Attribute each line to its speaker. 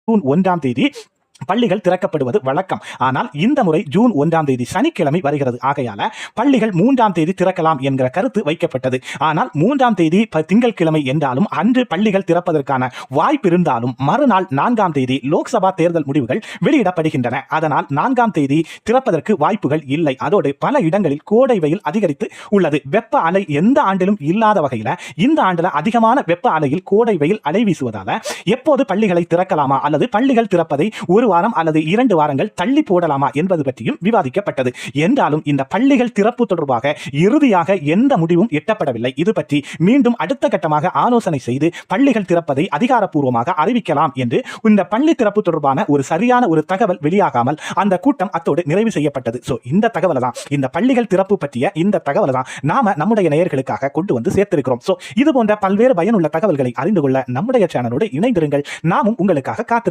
Speaker 1: June 1ஆம் தேதி பள்ளிகள் திறக்கப்படுவது வழக்கம். ஆனால் இந்த முறை ஜூன் 1ஆம் தேதி சனிக்கிழமை வருகிறது. ஆகையால பள்ளிகள் 3ஆம் தேதி திறக்கலாம் என்கிற கருத்து வைக்கப்பட்டது. ஆனால் 3ஆம் தேதி திங்கட்கிழமை என்றாலும் அன்று பள்ளிகள் திறப்பதற்கான வாய்ப்பு இருந்தாலும் மறுநாள் 4ஆம் தேதி லோக்சபா தேர்தல் முடிவுகள் வெளியிடப்படுகின்றன. அதனால் 4ஆம் தேதி திறப்பதற்கு வாய்ப்புகள் இல்லை. அதோடு பல இடங்களில் கோடை வெயில் அதிகரித்து உள்ளது. வெப்ப அலை எந்த ஆண்டிலும் இல்லாத வகையில இந்த ஆண்டுல அதிகமான வெப்ப அலையில் கோடை வெயில் அலை வீசுவதால எப்போது பள்ளிகளை திறக்கலாமா அல்லது பள்ளிகள் திறப்பதை ஒரு வாரம் அல்லது 2 வாரங்கள் தள்ளி போடலாமா என்பது பற்றியும் விவாதிக்கப்பட்டது. என்றாலும் இந்த பள்ளிகள் திறப்பு தொடர்பாக இறுதியாக எந்த முடிவும் எட்டப்படவில்லை. இது பற்றி மீண்டும் அடுத்த கட்டமாக ஆலோசனை செய்து பள்ளிகள் திறப்பதை அதிகாரப்பூர்வமாக அறிவிக்கலாம் என்று இந்த பள்ளி திறப்பு தொடர்பான ஒரு சரியான ஒரு தகவல் வெளியாகாமல் அந்த கூட்டம் அத்தோடு நிறைவு செய்யப்பட்டது. இந்த தகவலை தான், இந்த பள்ளிகள் திறப்பு பற்றிய இந்த தகவலை தான் நாம நம்முடைய நேயர்களுக்காக கொண்டு வந்து சேர்த்திருக்கிறோம். இது போன்ற பல்வேறு பயனுள்ள தகவல்களை அறிந்து கொள்ள நம்முடைய சேனலோடு இணைந்திருங்கள். நாமும் உங்களுக்காக காத்திருக்கிறோம்.